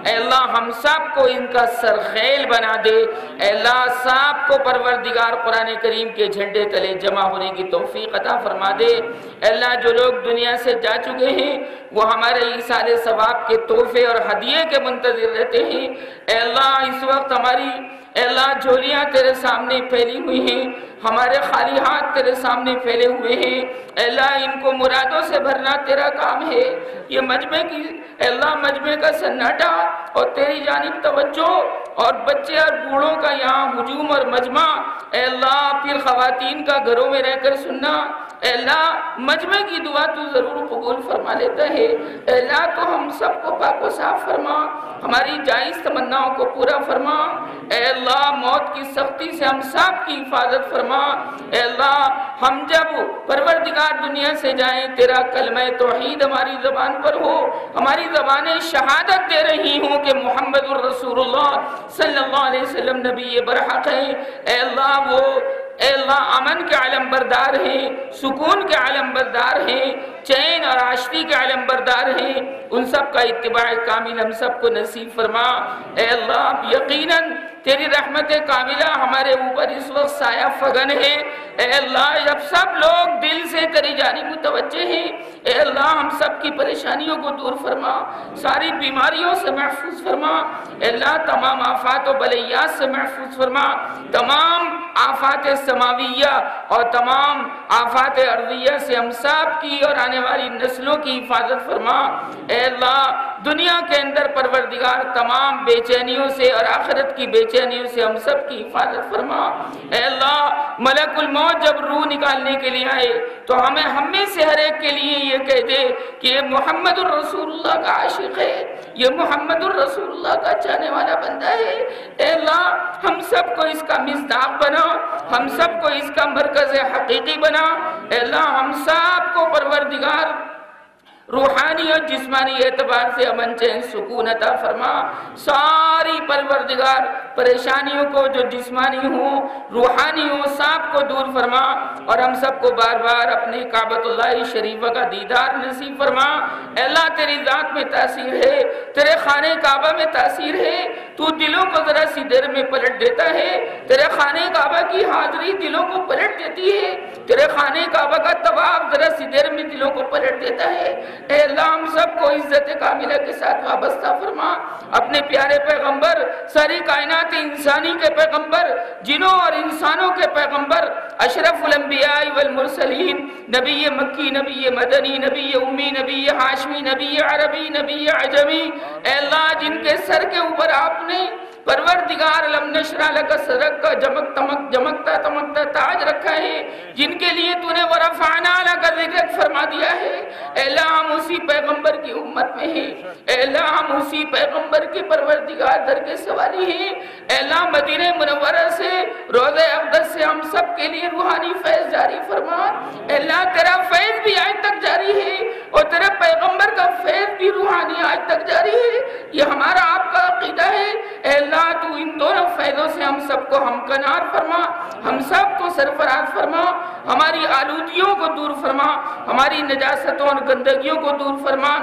اے اللہ ہم سب کو ان کا سرخیل بنا دے۔ اے اللہ سب کو پروردگار قرآن کریم کے جھنڈے تلے جمع ہونے کی توفیق عطا فرما دے۔ اے اللہ جو لوگ دنیا سے جا چکے ہیں وہ ہمارے ایصال ثواب کے تحفے اور ہدیے کے منتظر رہتے ہیں۔ اے اللہ اس وقت ہماری اے اللہ جھولیاں تیرے سامنے پھیلی ہوئی ہیں، ہمارے خالی ہاتھ تیرے سامنے پھیلے ہوئے ہیں۔ اے اللہ ان کو مرادوں سے بھرنا تیرا کام ہے۔ یہ مجمع کی اے اللہ مجمع کا سناٹا اور تیری جانب توجہ اور بچے اور بوڑھوں کا یہاں ہجوم اور مجمع، اے اللہ پھر خواتین کا گھروں میں رہ کر سننا، اے اللہ مجمع کی دعا تو ضرور قبول فرما لیتا ہے۔ اے اللہ تو ہم سب کو پاک و صاف فرما، ہماری جائز تمناؤں کو پورا فرما۔ اے اللہ موت کی سختی سے ہم سب کی حفاظت فرما۔ اے اللہ ہم جب پروردگار دنیا سے جائیں تیرا کلمہ توحید ہماری زبان پر ہو، ہماری زبانیں شہادت دے رہی ہوں کہ محمد الرسول اللہ صلی اللہ علیہ وسلم نبی برحق ہیں۔ اے اللہ وہ اے اللہ امن کے علم بردار ہیں، سکون کے علم بردار ہیں، چین اور آشتی کے علم بردار ہیں، ان سب کا اتباع کامل ہم سب کو نصیب فرما۔ اے اللہ یقیناً تیری رحمت کاملہ ہمارے اوپر اس وقت سایہ فگن ہے۔ اے اللہ جب سب لوگ دل سے تیری جانب متوجہ ہیں، اے اللہ ہم سب کی پریشانیوں کو دور فرما، ساری بیماریوں سے محفوظ فرما۔ اے اللہ تمام آفات و بلیات سے محفوظ فرما، تمام آفات سماویہ اور تمام آفات ارضیہ سے ہم سب کی اور آنے والی نسلوں کی حفاظت فرما۔ اے اللہ دنیا کے اندر پروردگار تمام بے چینیوں سے اور آخرت کی بے چینیوں سے ہم سب کی حفاظت فرما۔ اے اللہ ملک الموت جب روح نکالنے کے لیے آئے تو ہم میں سے ہر ایک کے لیے یہ کہہ دے کہ یہ محمد الرسول اللہ کا عاشق ہے، یہ محمد الرسول اللہ کا چاہنے والا بندہ ہے۔ اے اللہ ہم سب کو اس کا مصداق بنا، ہم سب کو اس کا مرکز حقیقی بنا۔ اے اللہ ہم سب کو پروردگار روحانی اور جسمانی اعتبار سے امن چین سکون عطا فرما، ساری پروردگار پریشانیوں کو جو جسمانی ہوں روحانی ہوں سب کو دور فرما، اور ہم سب کو بار بار اپنے کعبۃ اللہ شریفہ کا دیدار نصیب فرما۔ اے اللہ تیری ذات میں تاثیر ہے، تیرے خانے کعبہ میں تاثیر ہے، تو دلوں کو ذرا سی دیر میں پلٹ دیتا ہے، تیرے خانے کعبہ کی حاضری دلوں کو پلٹ دیتی ہے، تیرے خانے کعبہ کا طواف ذرا سی دیر میں دلوں کو پلٹ دیتا ہے۔ اے اللہ ہم سب کو عزت کاملہ کے ساتھ وابستہ فرما، اپنے پیارے پیغمبر ساری کائنات انسانی کے پیغمبر جنوں اور انسانوں کے پیغمبر اشرف الانبیاء والمرسلین، نبی مکی، نبی مدنی، نبی امی، نبی ہاشمی، نبی عربی، نبی عجمی، اے اللہ جن کے سر کے اوپر آپ نے پروردگار علم نشرح لک صدرک کا جمکتا تمکتا تاج رکھا ہے، جن کے لیے تو نے ورفعنا لک ذکرک فرما دیا ہے، اے اللہ ہم اسی پیغمبر کی امت میں ہیں، اے اللہ ہم اسی پیغمبر کے پروردگار در کے سواری ہیں، اے اللہ مدینہ منورہ سے روضہ اقدس سے ہم سب کے لیے روحانی فیض جاری فرما، اے اللہ تیرا فیض بھی آج تک جاری ہے اور تیرے پیغمبر کا فیض بھی روحانی آج تک جاری ہے، یہ ہمارا آپ کا عقیدہ ہے۔ اے اللہ تو ان دونوں فیضوں سے ہم سب کو ہمکنار فرما، ہم سب کو سرفراز فرما، ہماری آلودگیوں کو دور فرما، ہماری نجاستوں اور گندگیوں کو دور فرما۔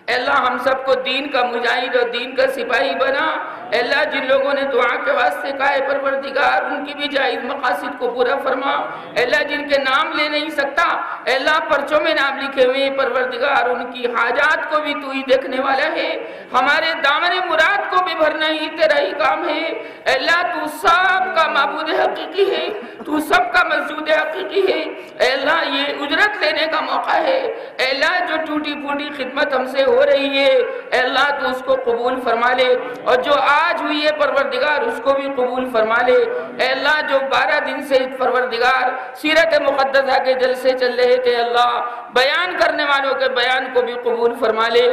اے اللہ ہم سب کو دین کا مجاہد اور دین کا سپاہی بنا۔ اے اللہ جن لوگوں نے دعا کے واسطے کہا ہے پروردگار ان کی بھی جائز مقاصد کو پورا فرما۔ اے اللہ جن کے نام لے نہیں سکتا اے اللہ پرچوں میں نام لکھے ہوئے پروردگار ان کی حاجات کو بھی تو ہی دیکھنے والا ہے، ہمارے دامن مراد کو بھی بھرنا ہی تیرا ہی کام ہے۔ اے اللہ تو سب کا معبود حقیقی ہے، تو سب کا مسجود حقیقی ہے۔ اے اللہ یہ اجرت لینے کا موقع ہے، اے اللہ جو ٹوٹی پھوٹی خدمت ہم سے ہو رہی ہے اے اللہ تو اس کو قبول فرما لے، اور جو آج ہوئی ہے پروردگار اس کو بھی قبول فرما لے۔ اے اللہ جو 12 دن سے پروردگار سیرت مقدسہ کے جلسے چل رہے تھے اللہ بیان کرنے والوں کے بیان کو بھی قبول فرما لے،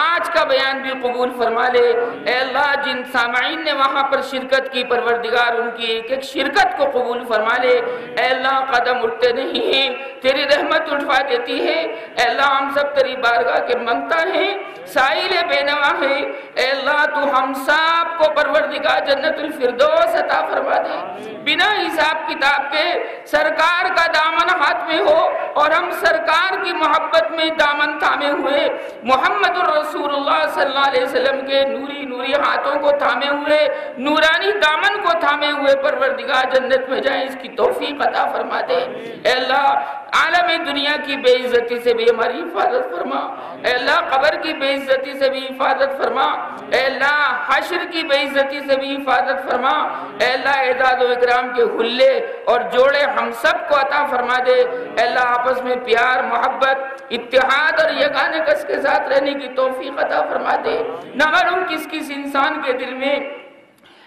آج کا بیان بھی قبول فرما لے۔ اے اللہ جن سامعین نے وہاں پر شرکت کی پروردگار ان کی ایک ایک شرکت کو قبول فرما لے۔ اے اللہ قدم اٹھتے نہیں ہیں تیری رحمت اٹھوا دیتی ہے، اے اللہ ہم سب تیری بارگاہ کے منگتا ہے، سائل بے نوا ہے۔ اے اللہ تو ہم سب کو پروردگار جنت الفردوس عطا فرما دے، بنا حساب کتاب کے سرکار کا دامن ہاتھ میں ہو اور ہم سرکار کی محبت میں دامن تھامے ہوئے محمد الرسول اللہ صلی اللہ علیہ وسلم کے نوری نوری ہاتھوں کو تھامے ہوئے نورانی دامن کو تھامے ہوئے پروردگار جنت میں جائیں اس کی توفیق عطا فرما دے۔ اے اللہ عالم دنیا کی بے عزتی سے بھی ہماری حفاظت فرما، اے اللہ قبر کی بے عزتی سے بھی حفاظت فرما، اے اللہ حشر کی بے عزتی سے بھی حفاظت فرما، اے اللہ اعزاز و اکرام کے حلے اور جوڑے ہم سب کو عطا فرما دے۔ اے اللہ آپس میں پیار محبت اتحاد اور یگانہ کس کے ساتھ رہنے کی توفیق عطا فرما دے۔ نہ معلوم کس کس انسان کے دل میں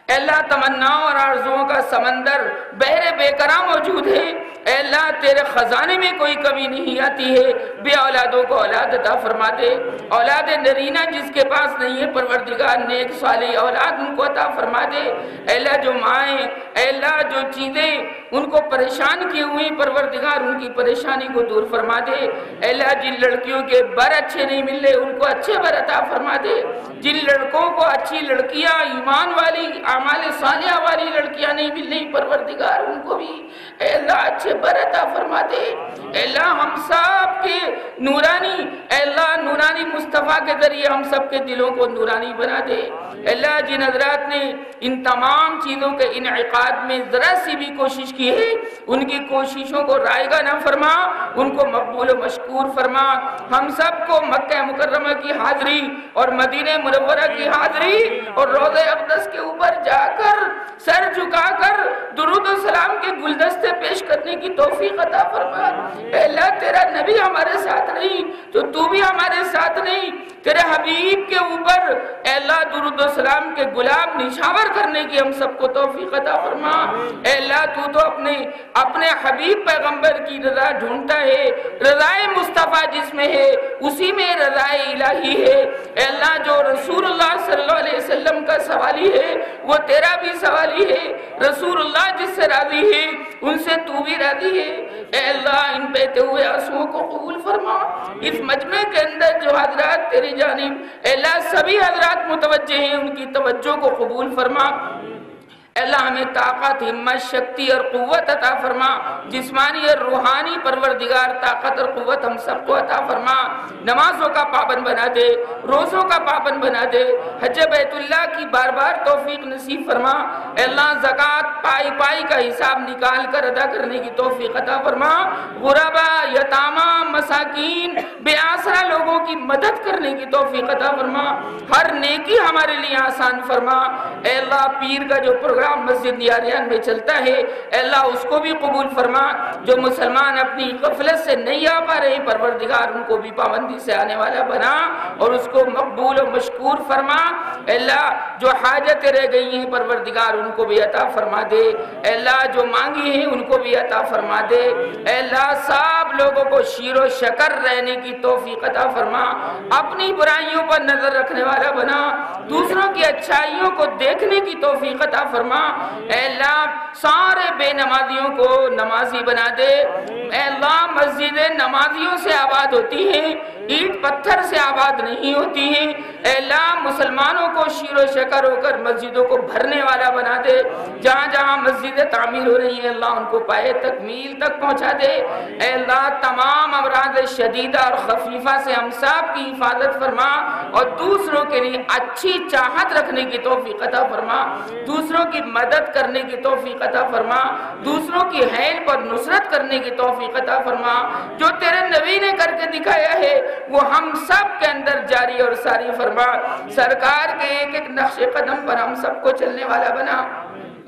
اے اللہ تمناؤں اور آرزوؤں کا سمندر بحر بے قرار موجود ہے، اے اللہ تیرے خزانے میں کوئی کمی نہیں آتی ہے، بے اولادوں کو اولاد عطا فرما دے، اولاد نرینہ جس کے پاس نہیں ہے پروردگار نیک صالح اولاد ان کو عطا فرما دے۔ اے اللہ جو مائیں اے اللہ جو چیزیں ان کو پریشان کیے ہوئے پروردگار ان کی پریشانی کو دور فرما دے۔ اے اللہ جن لڑکیوں کے بر اچھے نہیں مل رہے ان کو اچھے بر عطا فرما دے، جن لڑکوں کو اچھی لڑکیاں ایمان والی اعمال صالحہ والی لڑکیاں نہیں مل رہی پروردگار ان کو بھی اے اللہ اچھے بر عطا فرما دے۔ اے اللہ ہم سب کے نورانی اے اللہ نورانی مصطفیٰ کے ذریعے ہم سب کے دلوں کو نورانی بنا دے۔ اے اللہ جن حضرات نے ان تمام چیزوں کے انعقاد میں ذرا سی بھی کوشش کی ہے ان کی کوششوں کو رائگاں نہ فرما، ان کو مقبول و مشکور فرما۔ ہم سب کو مکہ مکرمہ کی حاضری اور مدینہ منورہ کی حاضری اور روضہ اقدس کے اوپر جا کر سر جھکا کر درود و سلام کے گلدستے پیش کرنے کی توفیق عطا فرما۔ اے اللہ تیرا نبی ہمارے ساتھ نہیں تو بھی ہمارے ساتھ نہیں، تیرے حبیب کے اوپر اے اللہ درود و سلام کے گلاب نشاور کرنے کی ہم سب کو توفیق عطا فرما۔ اے اللہ تو اپنے حبیب پیغمبر کی رضا ڈھونڈتا ہے، رضائے مصطفیٰ جس میں ہے اسی میں رضائے الہی ہے۔ اے اللہ جو رسول اللہ صلی اللہ علیہ وسلم کا سوالی ہے وہ تیرا بھی سوالی ہے، رسول اللہ جس سے راضی ہے ان سے تو بھی راضی ہے۔ اے اللہ ان بہتے ہوئے آنسوؤں کو قبول فرما، اس مجمع کے اندر جو حضرات تیری جانب اے اللہ سبھی حضرات متوجہ ہیں ان کی توجہ کو قبول فرما اے اللہ ہمیں طاقت ہمت شکتی اور قوت عطا فرما جسمانی اور روحانی پروردگار طاقت اور قوت ہم سب کو عطا فرما نمازوں کا پابند بنا دے روزوں کا پابند بنا دے حج بیت اللہ کی بار بار توفیق نصیب فرما اے اللہ زکوٰۃ پائی پائی کا حساب نکال کر ادا کرنے کی توفیق عطا فرما غربا یتامہ مساکین بے آسرا لوگوں کی مدد کرنے کی توفیق عطا فرما ہر نیکی ہمارے لیے آسان فرما اے اللہ پیر کا جو پروگرام مسجد نیاریان میں چلتا ہے اے اللہ اس کو بھی قبول فرما جو مسلمان اپنی غفلت سے نہیں آ پا رہے پروردگار ان کو بھی پابندی سے آنے والا بنا اور اس کو مقبول و مشکور فرما اے اللہ جو حاجتیں رہ گئی ہیں پروردگار ان کو بھی عطا فرما دے اے اللہ جو مانگی ہیں ان کو بھی عطا فرما دے اے اللہ سب لوگوں کو شیر و شکر رہنے کی توفیق عطا فرما اپنی برائیوں پر نظر رکھنے والا بنا دوسروں کی اچھائیوں کو دیکھنے کی توفیق عطا فرما اے اللہ سارے بے نمازیوں کو نمازی بنا دے اے اللہ مسجدیں نمازیوں سے آباد ہوتی ہیں اینٹ پتھر سے آباد نہیں ہوتی ہیں اے اللہ مسلمانوں کو شیر و شکر ہو کر مسجدوں کو بھرنے والا بنا دے جہاں جہاں مسجدیں تعمیر ہو رہی ہیں اللہ ان کو پائے تکمیل تک پہنچا دے اے اللہ تمام امراض شدیدہ اور خفیفہ سے ہم سب کی حفاظت فرما اور دوسروں کے لیے اچھی چاہت رکھنے کی توفیق عطا فرما دوسروں کی مدد کرنے کی توفیق عطا فرما دوسروں کی حیل پر نصرت کرنے کی توفیق عطا فرما جو تیرے نبی نے کر کے دکھایا ہے وہ ہم سب کے اندر جاری اور ساری فرما سرکار کے ایک ایک نقش قدم پر ہم سب کو چلنے والا بنا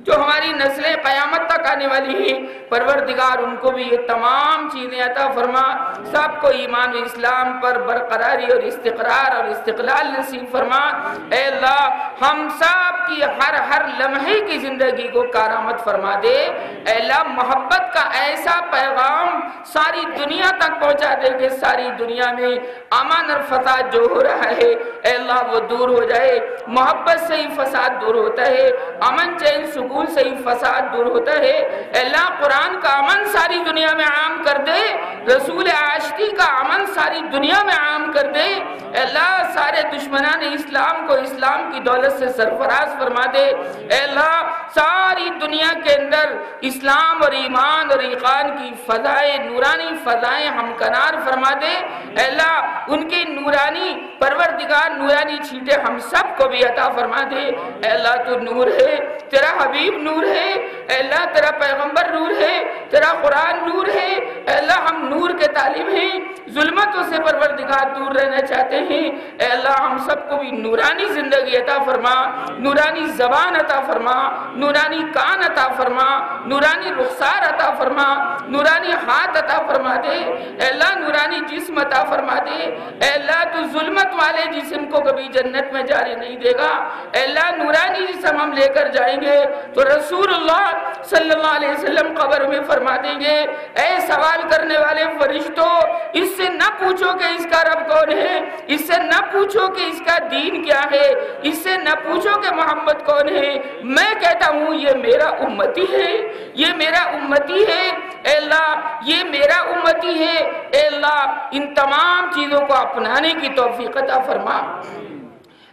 جو ہماری نسلیں قیامت تک آنے والی ہیں پروردگار ان کو بھی یہ تمام چیزیں عطا فرما سب کو ایمان و اسلام پر برقراری اور استقرار اور استقلال نصیب فرما اے اللہ ہم سب کی ہر لمحے کی زندگی کو کارآمد فرما دے اے اللہ محبت کا ایسا پیغام ساری دنیا تک پہنچا دے کہ ساری دنیا میں امن اور فساد جو ہو رہا ہے اے اللہ وہ دور ہو جائے محبت سے ہی فساد دور ہوتا ہے امن چین سکون سے ہی فساد دور ہوتا ہے اے اللہ قرآن کا امن ساری دنیا میں عام کر دے رسول عاشقی کا امن ساری دنیا میں عام کر دے اے اللہ سارے دشمنان اسلام کو اسلام کی دولت سے سرفراز فرما دے اے اللہ ساری دنیا کے اندر اسلام اور ایمان اور ایقان کی فضائیں نورانی فضائیں ہمکنار فرما دے اے اللہ ان کی نورانی پروردگار نورانی چھینٹیں ہم سب کو بھی عطا فرما دے اے اللہ تو نور ہے تیرا حبیب نور ہے اے اللہ تیرا پیغمبر نور ہے تیرا قرآن نور ہے اے اللہ ہم نور کے طالب ہیں ظلمتوں سے پروردگار دور رہنا چاہتے ہیں اے اللہ ہم سب کو بھی نورانی زندگی عطا فرما نورانی زبان عطا فرما نورانی کان عطا فرما نورانی رخسار عطا فرما نورانی ہاتھ عطا فرما دے اے اللہ نورانی جسم عطا فرما دے اے اللہ تو ظلمت والے جسم کو کبھی جنت میں جانے نہیں دے گا اے اللہ نورانی جسم ہم لے کر جائیں گے تو رسول اللہ صلی اللہ علیہ وسلم قبر میں فرما دیں گے اے سوال کرنے والے فرشتوں اس سے نہ پوچھو کہ اس کا رب کون ہے اس سے نہ پوچھو کہ اس کا دین کیا ہے اس سے نہ پوچھو کہ محمد کون ہے میں کہتا ہوں یہ میرا امتی ہے یہ میرا امتی ہے اے اللہ یہ میرا امتی ہے اے اللہ ان تمام چیزوں کو اپنانے کی توفیق عطا فرما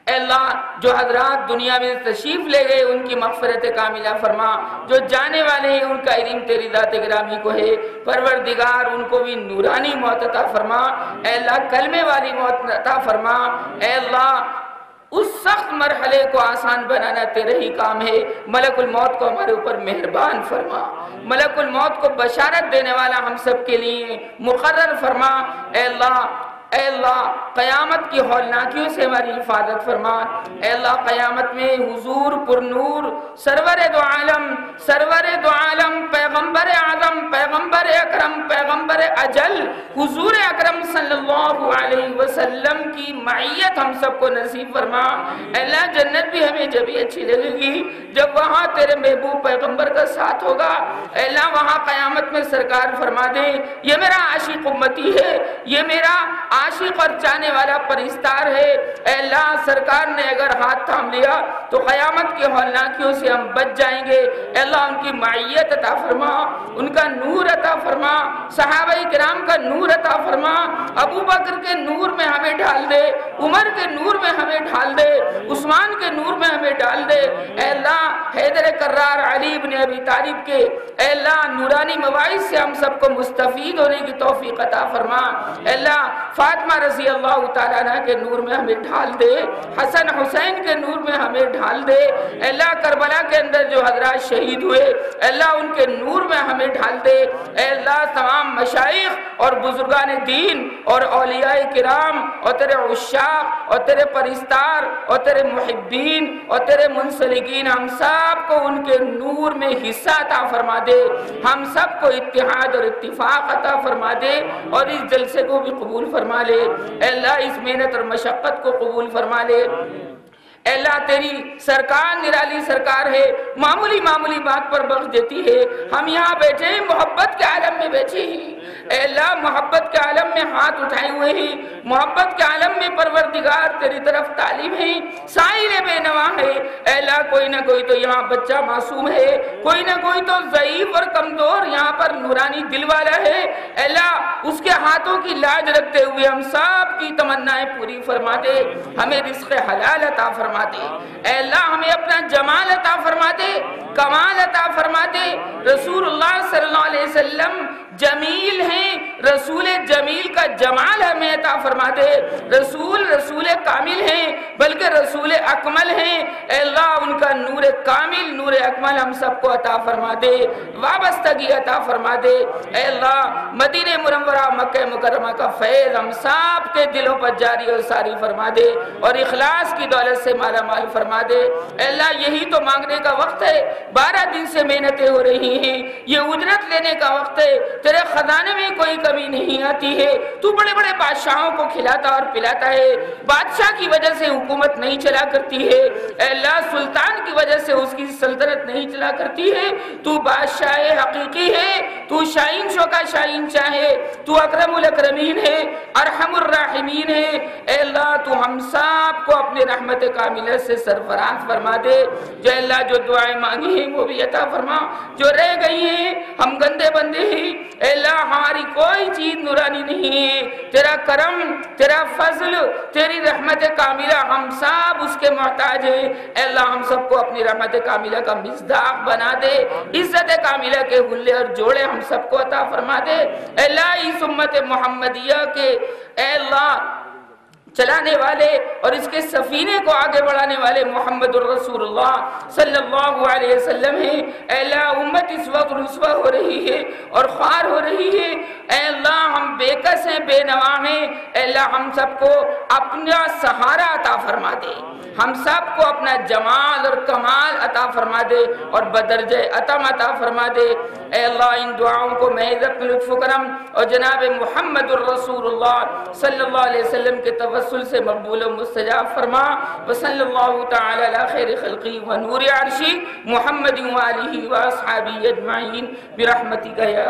اے اللہ جو حضرات دنیا میں تشریف لے گئے ان کی مغفرت کاملہ فرما جو جانے والے ہیں ان کا علم تیری ذات گرامی کو ہے پروردگار ان کو بھی نورانی موت عطا فرما اے اللہ کلمے والی موت عطا فرما اے اللہ اس سخت مرحلے کو آسان بنانا تیرے ہی کام ہے ملک الموت کو ہمارے اوپر مہربان فرما ملک الموت کو بشارت دینے والا ہم سب کے لیے مقرر فرما اے اللہ قیامت کی ہولناکیوں سے ہماری حفاظت فرما اے اللہ قیامت میں حضور پر نور سرور دو عالم پیغمبر اعظم پیغمبر اکرم پیغمبر اجل حضور اکرم صلی اللہ علیہ وسلم کی معیت ہم سب کو نصیب فرما اے اللہ جنت بھی ہمیں جب ہی اچھی لگے گی جب وہاں تیرے محبوب پیغمبر کا ساتھ ہوگا اے اللہ وہاں قیامت میں سرکار فرما دے یہ میرا عاشق امتی ہے یہ میرا عاشق اور چاہنے والا پرستار ہے اے اللہ سرکار نے اگر ہاتھ تھام لیا تو قیامت کی ہولناکیوں سے ہم بچ جائیں گے۔ اے اللہ ان کی معیت عطا فرما، ان کا نور عطا فرما، صحابہ کرام کا نور عطا فرما، ابو بکر کے نور میں ہمیں ڈال دے، عمر کے نور میں ہمیں ڈال دے، عثمان کے نور میں ہمیں ڈال دے۔ اے اللہ حیدر کرار علی بن ابی طالب کے اے اللہ نورانی مواعظ سے ہم سب کو مستفید ہونے کی توفیق عطا فرما۔ اے اللہ فاطمہ رضی اللہ تعالیٰ عنہ کے نور میں ہمیں ڈھال دے، حسن حسین کے نور میں ہمیں ڈھال دے۔ اے اللہ کربلا کے اندر جو حضرات شہید ہوئے اے اللہ ان کے نور میں ہمیں ڈھال دے۔ اے اللہ تمام مشائخ اور بزرگان دین اور اولیاء کرام اور تیرے عشاق اور تیرے پرستار اور تیرے محبین اور تیرے منسلکین ہم سب کو ان کے نور میں حصہ عطا فرما دے، ہم سب کو اتحاد اور اتفاق عطا فرما دے اور اس جلسے کو بھی قبول فرما لے۔ اے اللہ اس محنت اور مشقت کو قبول فرما لے۔ اے اللہ تیری سرکار نرالی سرکار ہے، معمولی معمولی بات پر بخش دیتی ہے۔ ہم یہاں بیٹھے ہیں محبت کے عالم میں بیٹھے ہیں۔ اے اللہ محبت کے عالم میں ہاتھ اٹھائے ہوئے ہیں، محبت کے عالم میں پروردگار تیری طرف طالب ہیں، سائل بے نوا ہے۔ اے اللہ کوئی نہ کوئی تو یہاں بچہ معصوم ہے، کوئی نہ کوئی تو ضعیف اور کمزور یہاں پر نورانی دل والا ہے۔ اے اللہ اس کے ہاتھوں کی لاج رکھتے ہوئے ہم سب کی تمنائیں پوری فرما دے، ہمیں رزق حلال عطا فرما دے۔ اے اللہ ہمیں اپنا جمال عطا فرما دے، کمال عطا فرما دے۔ رسول اللہ صلی اللہ علیہ وسلم جمیل ہیں، رسول جمیل کا جمال ہمیں عطا فرما دے۔ رسول کامل ہیں بلکہ رسول اکمل ہیں۔ اے اللہ ان کا نور کامل نور اکمل ہم سب کو عطا فرما دے، وابستگی عطا فرما دے۔ اے اللہ مدینہ منورہ مکہ مکرمہ کا فیض ہم سب کے دلوں پر جاری اور ساری فرما دے اور اخلاص کی دولت سے مالا مال فرما دے۔ اے اللہ یہی تو مانگنے کا وقت ہے، 12 دن سے محنتیں ہو رہی ہیں، یہ اجرت لینے کا وقت ہے، تیرے خزانے میں کوئی کمی نہیں آتی ہے، تو بڑے بڑے بادشاہوں کو کھلاتا اور پلاتا ہے، بادشاہ کی وجہ سے حکومت نہیں چلا کرتی ہے۔ اے اللہ سلطان کی وجہ سے اس کی سلطنت نہیں چلا کرتی ہے، تو بادشاہ حقیقی ہے، تو شاہین شو کا شاہین شاہ ہے، تو اکرم الاکرمین ہے، ارحم الراحمین ہے۔ اے اللہ تو ہم سب کو اپنے رحمت کاملہ سے سرفراز فرما دے۔ جو اللہ جو دعائیں مانگی ہیں وہ بھی عطا فرما، جو رہ گئی ہیں ہم گندے بندے ہیں اے اللہ ہماری کوئی چیز نورانی نہیں ہے، تیرا کرم تیرا فضل تیری رحمت کاملہ ہم سب اس کے محتاج ہیں۔ اے اللہ ہم سب کو اپنی رحمت کاملہ کا مصداق بنا دے، عزت کاملہ کے غلے اور جوڑے ہم سب کو عطا فرما دے۔ اے اللہ اس امت محمدیہ کے اے اللہ چلانے والے اور اس کے سفینے کو آگے بڑھانے والے محمد الرسول اللہ صلی اللہ علیہ وسلم ہیں۔ اے اللہ امت اس وقت رسوا ہو رہی ہے اور خوار ہو رہی ہے۔ اے اللہ ہم بے کس ہیں، بے نوا ہیں۔ اے اللہ ہم سب کو اپنا سہارا عطا فرما دے، ہم سب کو اپنا جمال اور کمال عطا فرما دے اور بدرجہ عطم عطا فرما دے۔ اے اللہ ان دعاؤں کو محض اپنے لطف و کرم اور جناب محمد الرسول اللہ صلی اللہ علیہ وسلم کے توسل سے مقبول و مستجاب فرما۔ وصلی اللہ تعالی علی خیر خلقی و نور عرشی محمد و آلہ و اصحابہ اجمعین برحمتک یا